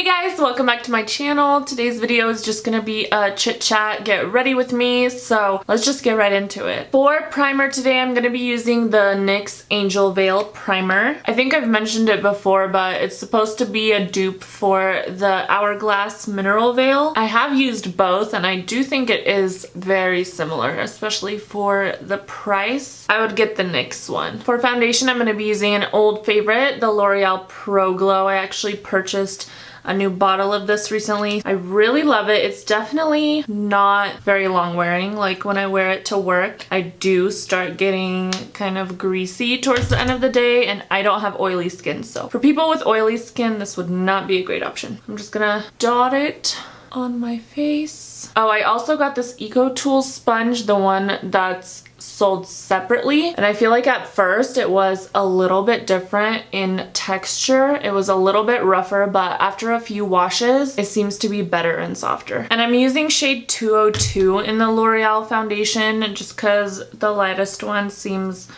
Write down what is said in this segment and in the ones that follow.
guys, welcome back to my channel. Today's video is just gonna be a chit chat, get ready with me, so let's just get right into it. For primer today, I'm gonna be using the NYX Angel Veil Primer. I think I've mentioned it before, but it's supposed to be a dupe for the Hourglass Mineral Veil. I have used both and I do think it is very similar, especially for the price. I would get the NYX one. For foundation, I'm gonna be using an old favorite, the L'Oreal Pro Glow. I actually purchased a new bottle of this recently. I really love it. It's definitely not very long wearing. Like when I wear it to work, I do start getting kind of greasy towards the end of the day, and I don't have oily skin. So for people with oily skin, this would not be a great option. I'm just gonna dot it on my face. Oh, I also got this Eco Tools sponge, the one that's sold separately, and I feel like at first it was a little bit different in texture. It was a little bit rougher, but after a few washes it seems to be better and softer. And I'm using shade 202 in the L'Oreal foundation just because the lightest one seems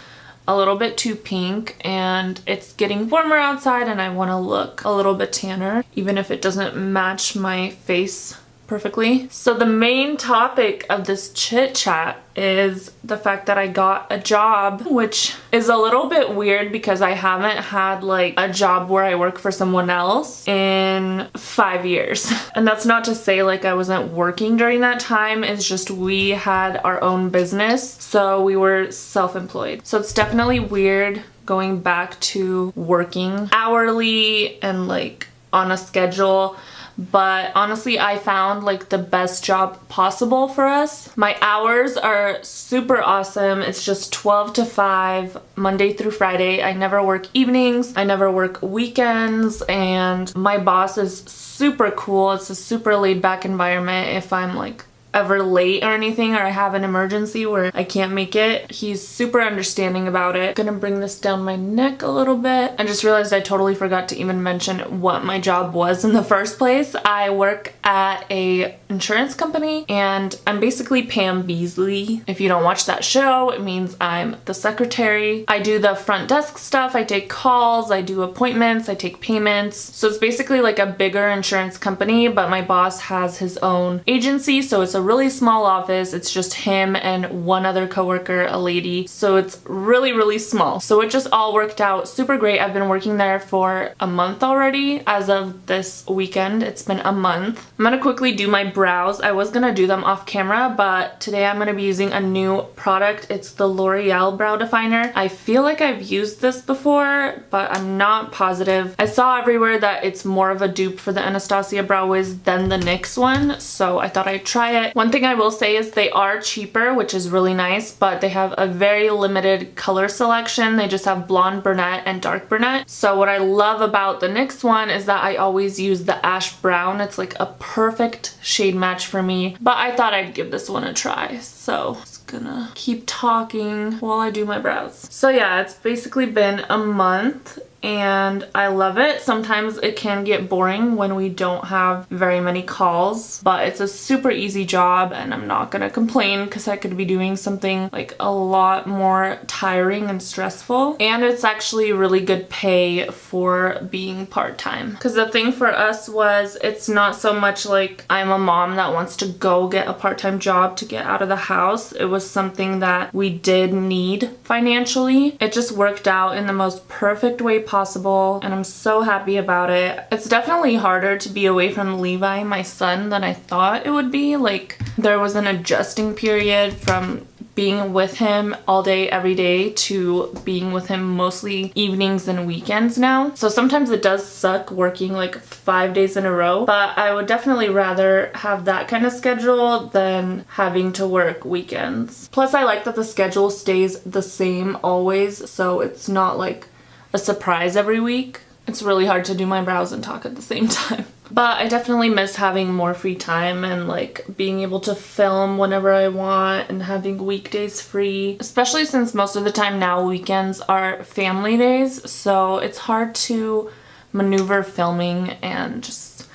a little bit too pink, and it's getting warmer outside and I want to look a little bit tanner even if it doesn't match my face perfectly. So the main topic of this chit chat is the fact that I got a job, which is a little bit weird because I haven't had like a job where I work for someone else in 5 years. And that's not to say like I wasn't working during that time, it's just we had our own business, so we were self-employed. So it's definitely weird going back to working hourly and like on a schedule. But honestly, I found like the best job possible for us. My hours are super awesome. It's just 12 to 5, Monday through Friday. I never work evenings. I never work weekends. And my boss is super cool. It's a super laid back environment. If I'm like ever late or anything, or I have an emergency where I can't make it, he's super understanding about it. I'm gonna bring this down my neck a little bit. I just realized I totally forgot to even mention what my job was in the first place. I work at a insurance company and I'm basically Pam Beasley. If you don't watch that show, it means I'm the secretary. I do the front desk stuff, I take calls, I do appointments, I take payments. So it's basically like a bigger insurance company, but my boss has his own agency, so it's a really small office. It's just him and one other coworker, a lady. So it's really small. So it just all worked out super great. I've been working there for a month already. As of this weekend, it's been a month. I'm gonna quickly do my brows. I was gonna do them off camera, but today I'm gonna be using a new product. It's the L'Oreal Brow Definer. I feel like I've used this before, but I'm not positive. I saw everywhere that it's more of a dupe for the Anastasia Brow Wiz than the NYX one, so I thought I'd try it. One thing I will say is they are cheaper, which is really nice, but they have a very limited color selection. They just have blonde brunette and dark brunette. So what I love about the NYX one is that I always use the ash brown. It's like a perfect shade match for me, but I thought I'd give this one a try. So just gonna keep talking while I do my brows. So yeah, it's basically been a month and I love it. Sometimes it can get boring when we don't have very many calls, but it's a super easy job and I'm not gonna complain because I could be doing something like a lot more tiring and stressful. And it's actually really good pay for being part-time. Because the thing for us was, it's not so much like I'm a mom that wants to go get a part-time job to get out of the house. It was something that we did need financially. It just worked out in the most perfect way possible, and I'm so happy about it. It's definitely harder to be away from Levi, my son, than I thought it would be. Like, there was an adjusting period from being with him all day every day to being with him mostly evenings and weekends now. So sometimes it does suck working like 5 days in a row, but I would definitely rather have that kind of schedule than having to work weekends. Plus I like that the schedule stays the same always, so it's not like a surprise every week. It's really hard to do my brows and talk at the same time. But I definitely miss having more free time and like being able to film whenever I want and having weekdays free, especially since most of the time now weekends are family days, so it's hard to maneuver filming and just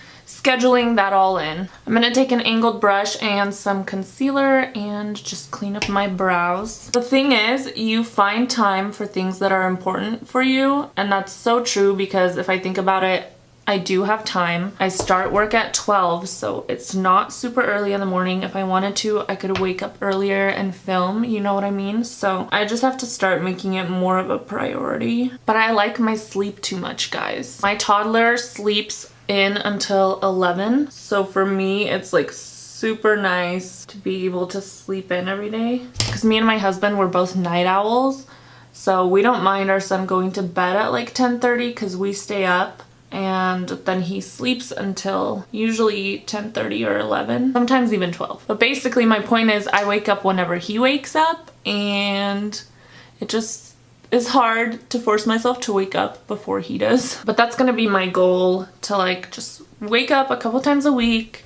scheduling that all in. I'm gonna take an angled brush and some concealer and just clean up my brows. The thing is, you find time for things that are important for you, and that's so true because if I think about it, I do have time. I start work at 12, so it's not super early in the morning. If I wanted to, I could wake up earlier and film, you know what I mean? So I just have to start making it more of a priority. But I like my sleep too much, guys. My toddler sleeps in until 11, so for me it's like super nice to be able to sleep in every day, because me and my husband, we're both night owls, so we don't mind our son going to bed at like 10:30 because we stay up, and then he sleeps until usually 10:30 or 11, sometimes even 12. But basically my point is I wake up whenever he wakes up, and it just is hard to force myself to wake up before he does. But that's gonna be my goal, to like just wake up a couple times a week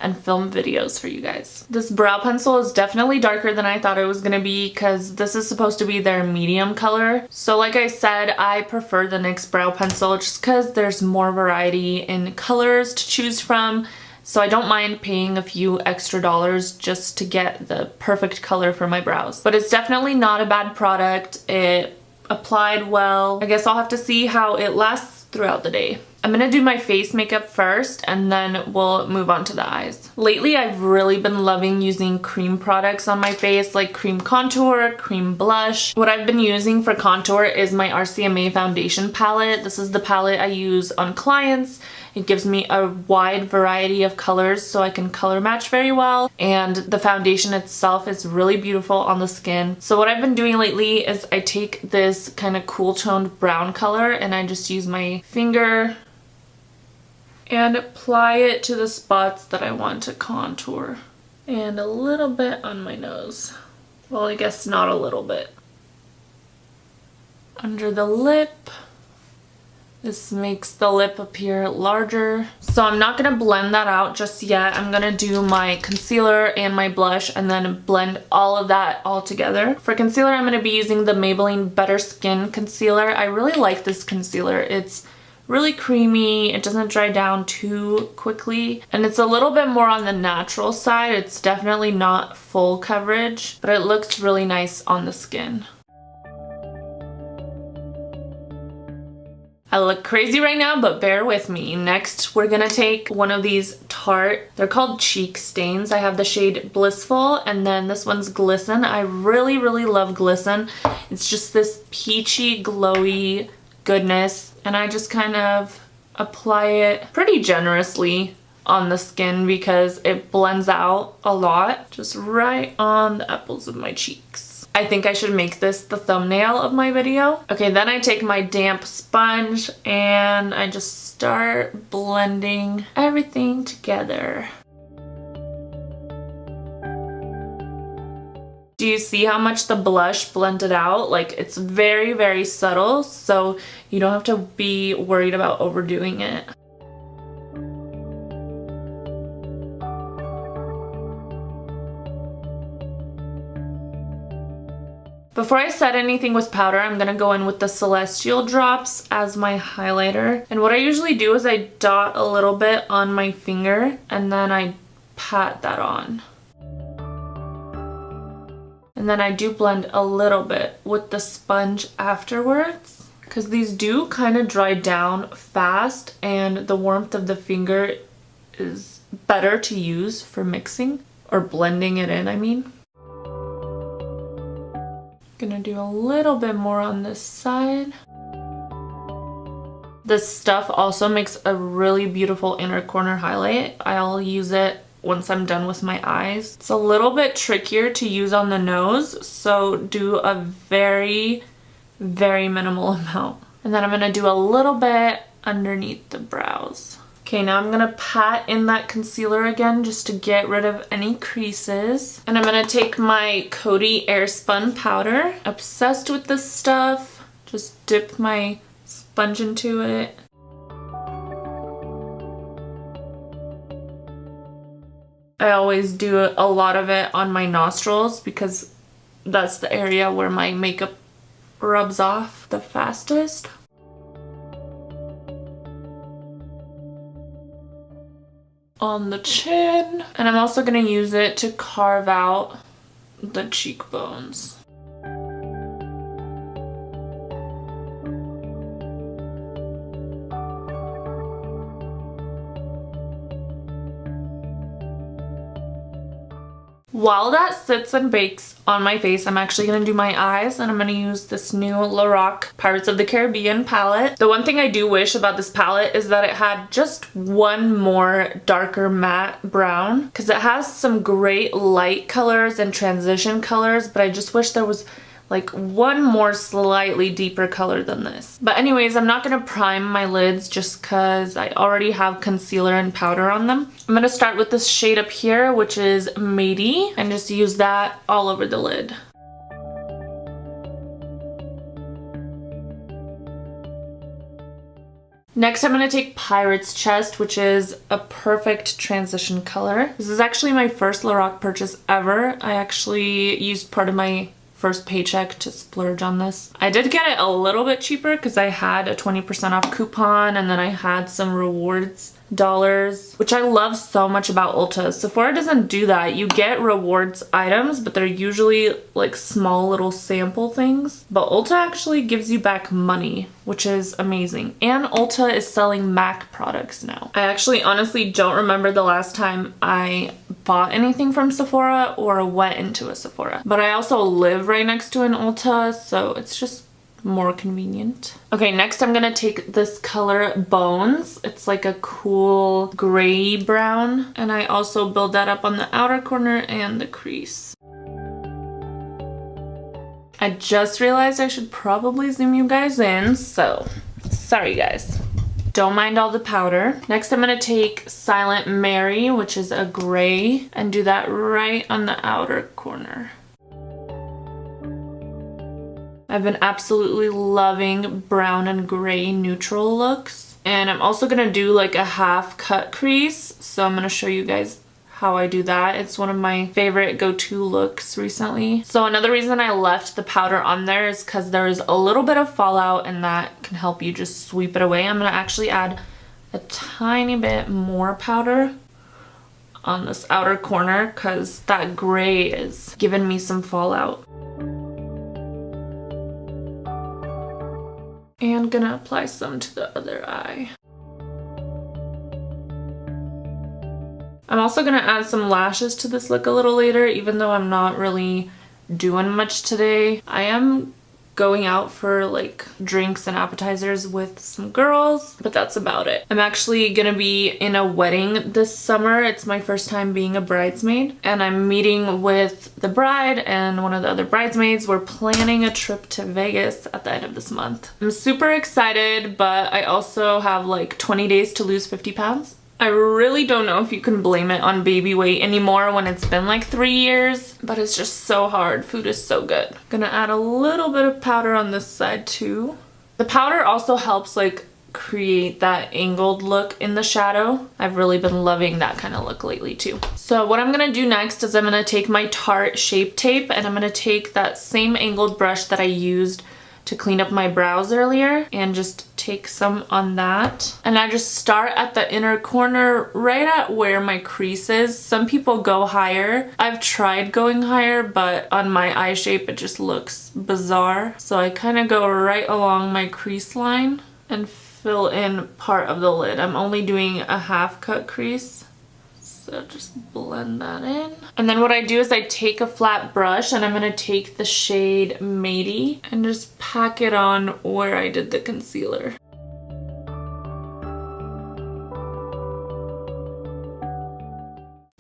and film videos for you guys. This brow pencil is definitely darker than I thought it was gonna be, because this is supposed to be their medium color. So like I said, I prefer the NYX brow pencil just because there's more variety in colors to choose from. So I don't mind paying a few extra dollars just to get the perfect color for my brows. But it's definitely not a bad product. It applied well. I guess I'll have to see how it lasts throughout the day. I'm gonna do my face makeup first, and then we'll move on to the eyes. Lately, I've really been loving using cream products on my face, like cream contour, cream blush. What I've been using for contour is my RCMA foundation palette. This is the palette I use on clients. It gives me a wide variety of colors so I can color match very well, and the foundation itself is really beautiful on the skin. So what I've been doing lately is I take this kind of cool toned brown color and I just use my finger and apply it to the spots that I want to contour. And a little bit on my nose. Well, I guess not a little bit. Under the lip. This makes the lip appear larger. So I'm not gonna blend that out just yet. I'm gonna do my concealer and my blush and then blend all of that all together. For concealer, I'm gonna be using the Maybelline Better Skin Concealer. I really like this concealer. It's really creamy, it doesn't dry down too quickly, and it's a little bit more on the natural side. It's definitely not full coverage, but it looks really nice on the skin. I look crazy right now, but bear with me. Next, we're gonna take one of these Tarte, they're called cheek stains. I have the shade Blissful, and then this one's Glisten. I really, really love Glisten. It's just this peachy, glowy goodness, and I just kind of apply it pretty generously on the skin because it blends out a lot, just right on the apples of my cheeks. I think I should make this the thumbnail of my video. Okay, then I take my damp sponge and I just start blending everything together. Do you see how much the blush blended out? Like, it's very, very subtle, so you don't have to be worried about overdoing it. Before I set anything with powder, I'm gonna go in with the Celestial drops as my highlighter. And what I usually do is I dot a little bit on my finger and then I pat that on. And then I do blend a little bit with the sponge afterwards, because these do kind of dry down fast and the warmth of the finger is better to use for mixing or blending it in, I mean. Gonna do a little bit more on this side. This stuff also makes a really beautiful inner corner highlight. I'll use it once I'm done with my eyes. It's a little bit trickier to use on the nose, so do a very, very minimal amount. And then I'm gonna do a little bit underneath the brows. Okay, now I'm gonna pat in that concealer again just to get rid of any creases. And I'm gonna take my Coty Airspun powder. Obsessed with this stuff. Just dip my sponge into it. I always do a lot of it on my nostrils because that's the area where my makeup rubs off the fastest. On the chin. And I'm also going to use it to carve out the cheekbones. While that sits and bakes on my face, I'm actually going to do my eyes, and I'm going to use this new Lorac Pirates of the Caribbean palette. The one thing I do wish about this palette is that it had just one more darker matte brown, because it has some great light colors and transition colors, but I just wish there was like one more slightly deeper color than this. But anyways, I'm not going to prime my lids just because I already have concealer and powder on them. I'm going to start with this shade up here, which is Matey, and just use that all over the lid. Next, I'm going to take Pirate's Chest, which is a perfect transition color. This is actually my first Lorac purchase ever. I actually used part of my first paycheck to splurge on this. I did get it a little bit cheaper because I had a 20% off coupon, and then I had some rewards dollars, which I love so much about Ulta. Sephora doesn't do that. You get rewards items, but they're usually like small little sample things. But Ulta actually gives you back money, which is amazing. And Ulta is selling MAC products now. I actually honestly don't remember the last time I bought anything from Sephora or went into a Sephora. But I also live right next to an Ulta, so it's just more convenient. Okay, next I'm gonna take this color Bones. It's like a cool gray brown, and I also build that up on the outer corner and the crease. I just realized I should probably zoom you guys in, so sorry guys. Don't mind all the powder. Next I'm gonna take Silent Mary, which is a gray, and do that right on the outer corner. I've been absolutely loving brown and gray neutral looks. And I'm also gonna do like a half cut crease. So I'm gonna show you guys how I do that. It's one of my favorite go-to looks recently. So another reason I left the powder on there is because there's a little bit of fallout, and that can help you just sweep it away. I'm gonna actually add a tiny bit more powder on this outer corner because that gray is giving me some fallout. And gonna apply some to the other eye. I'm also gonna add some lashes to this look a little later, even though I'm not really doing much today. I am going out for like drinks and appetizers with some girls, but that's about it. I'm actually gonna be in a wedding this summer. It's my first time being a bridesmaid, and I'm meeting with the bride and one of the other bridesmaids. We're planning a trip to Vegas at the end of this month. I'm super excited, but I also have like 20 days to lose 50 pounds. I really don't know if you can blame it on baby weight anymore when it's been like 3 years, but it's just so hard. Food is so good. Gonna add a little bit of powder on this side too. The powder also helps like create that angled look in the shadow. I've really been loving that kind of look lately too. So what I'm gonna do next is I'm gonna take my Tarte Shape Tape, and I'm gonna take that same angled brush that I used to clean up my brows earlier and just take some on that. And I just start at the inner corner right at where my crease is. Some people go higher. I've tried going higher, but on my eye shape it just looks bizarre. So I kind of go right along my crease line and fill in part of the lid. I'm only doing a half cut crease. So just blend that in. And then what I do is I take a flat brush, and I'm going to take the shade Matey and just pack it on where I did the concealer.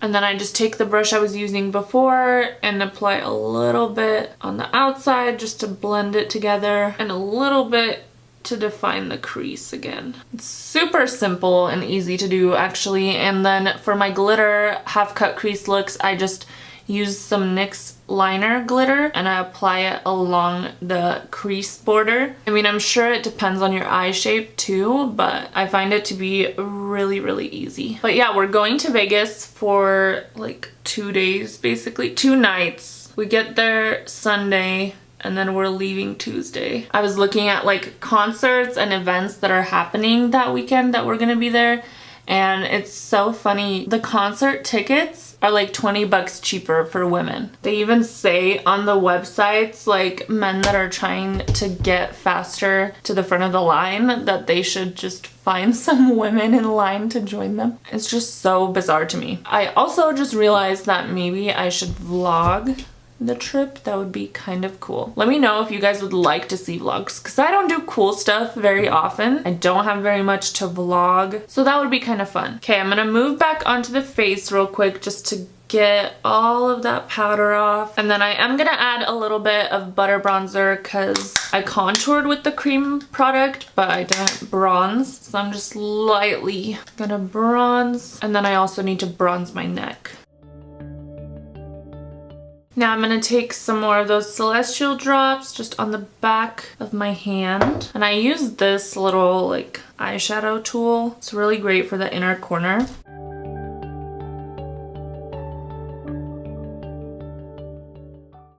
And then I just take the brush I was using before and apply a little bit on the outside just to blend it together, and a little bit to define the crease again. It's super simple and easy to do actually. And then for my glitter half cut crease looks, I just use some NYX liner glitter and I apply it along the crease border. I mean, I'm sure it depends on your eye shape too, but I find it to be really easy. But yeah, we're going to Vegas for like 2 days, basically 2 nights. We get there Sunday, and then we're leaving Tuesday. I was looking at like concerts and events that are happening that weekend that we're gonna be there, And it's so funny. The concert tickets are like 20 bucks cheaper for women. They even say on the websites, like men that are trying to get faster to the front of the line, that they should just find some women in line to join them. It's just so bizarre to me. I also just realized that maybe I should vlog the trip. That would be kind of cool. Let me know if you guys would like to see vlogs, because I don't do cool stuff very often. I don't have very much to vlog, so that would be kind of fun. Okay, I'm gonna move back onto the face real quick just to get all of that powder off. And then I am gonna add a little bit of butter bronzer because I contoured with the cream product, but I didn't bronze. So I'm just lightly gonna bronze. And then I also need to bronze my neck. Now I'm gonna take some more of those celestial drops just on the back of my hand. And I use this little like eyeshadow tool. It's really great for the inner corner.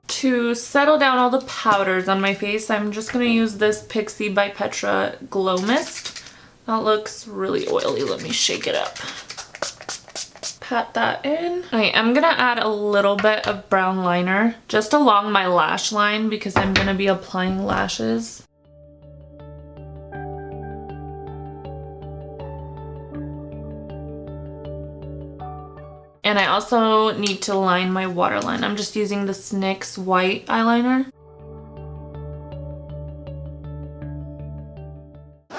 To settle down all the powders on my face, I'm just gonna use this Pixie by Petra Glow Mist. That looks really oily. Let me shake it up. Pat that in. I'm gonna add a little bit of brown liner just along my lash line because I'm gonna be applying lashes. And I also need to line my waterline. I'm just using the NYX white eyeliner.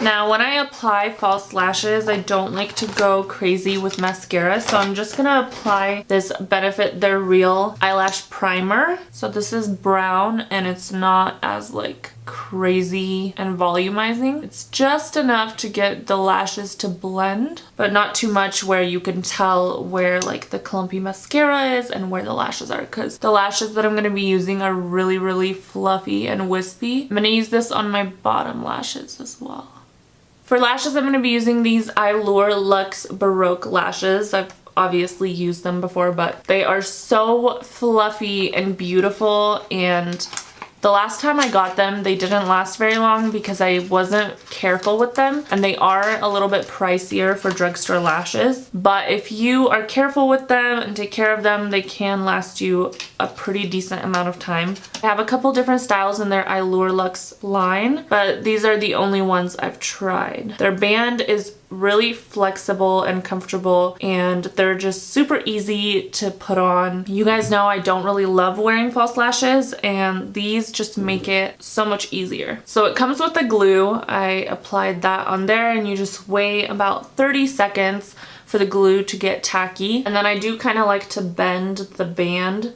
Now when I apply false lashes, I don't like to go crazy with mascara, so I'm just gonna apply this Benefit They're Real eyelash primer. So this is brown and it's not as like crazy and volumizing. It's just enough to get the lashes to blend, but not too much where you can tell where like the clumpy mascara is and where the lashes are, because the lashes that I'm going to be using are really, really fluffy and wispy. I'm going to use this on my bottom lashes as well. For lashes, I'm going to be using these Allure Luxe Baroque lashes. I've obviously used them before, but they are so fluffy and beautiful, and the last time I got them, they didn't last very long because I wasn't careful with them, and they are a little bit pricier for drugstore lashes. But if you are careful with them and take care of them, they can last you a pretty decent amount of time. I have a couple different styles in their Allure Luxe line, but these are the only ones I've tried. Their band is really flexible and comfortable, and they're just super easy to put on. You guys know I don't really love wearing false lashes, and these just make it so much easier. So it comes with the glue. I applied that on there, and you just wait about 30 seconds for the glue to get tacky. And then I do kind of like to bend the band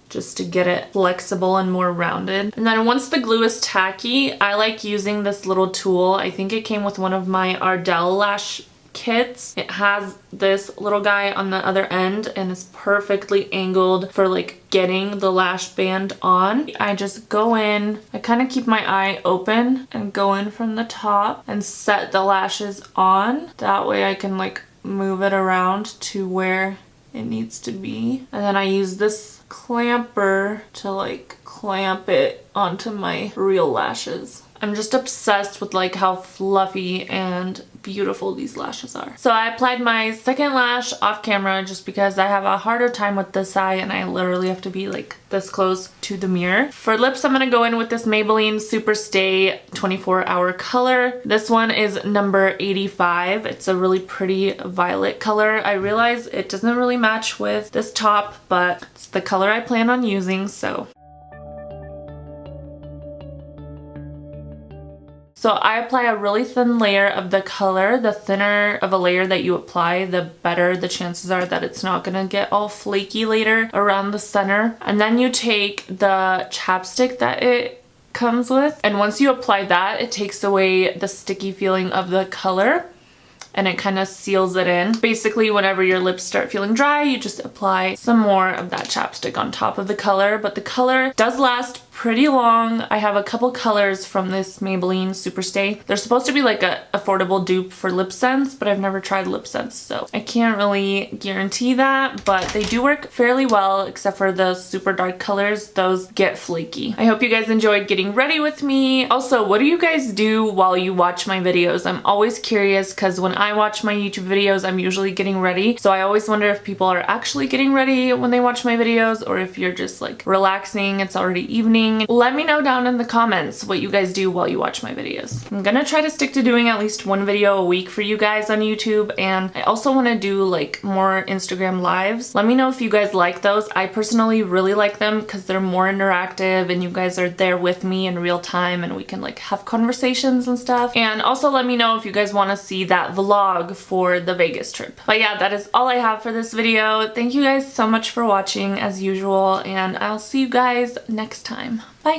just to get it flexible and more rounded. And then once the glue is tacky, I like using this little tool. I think it came with one of my Ardell lash kits. It has this little guy on the other end and it's perfectly angled for like getting the lash band on. I just go in, I kind of keep my eye open and go in from the top and set the lashes on. That way I can like move it around to where it needs to be. And then I use this clamper to like clamp it onto my real lashes. I'm just obsessed with like how fluffy and beautiful these lashes are. So I applied my second lash off camera just because I have a harder time with this eye and I literally have to be like this close to the mirror. For lips, I'm gonna go in with this Maybelline Super Stay 24-hour color. This one is number 85. It's a really pretty violet color. I realize it doesn't really match with this top, but it's the color I plan on using, so. So I apply a really thin layer of the color. The thinner of a layer that you apply, the better the chances are that it's not gonna get all flaky later around the center. And then you take the chapstick that it comes with, and once you apply that, it takes away the sticky feeling of the color and it kind of seals it in. Basically, whenever your lips start feeling dry, you just apply some more of that chapstick on top of the color, but the color does last pretty long. I have a couple colors from this Maybelline Superstay. They're supposed to be like a affordable dupe for lip scents, but I've never tried lip scents, so I can't really guarantee that, but they do work fairly well except for the super dark colors. Those get flaky. I hope you guys enjoyed getting ready with me. Also, what do you guys do while you watch my videos? I'm always curious because when I watch my YouTube videos, I'm usually getting ready. So I always wonder if people are actually getting ready when they watch my videos or if you're just like relaxing, it's already evening. Let me know down in the comments what you guys do while you watch my videos. I'm gonna try to stick to doing at least one video a week for you guys on YouTube, and I also want to do like more Instagram lives. Let me know if you guys like those. I personally really like them because they're more interactive and you guys are there with me in real time and we can like have conversations and stuff. And also let me know if you guys want to see that vlog for the Vegas trip. But yeah, that is all I have for this video. Thank you guys so much for watching as usual, and I'll see you guys next time. Bye!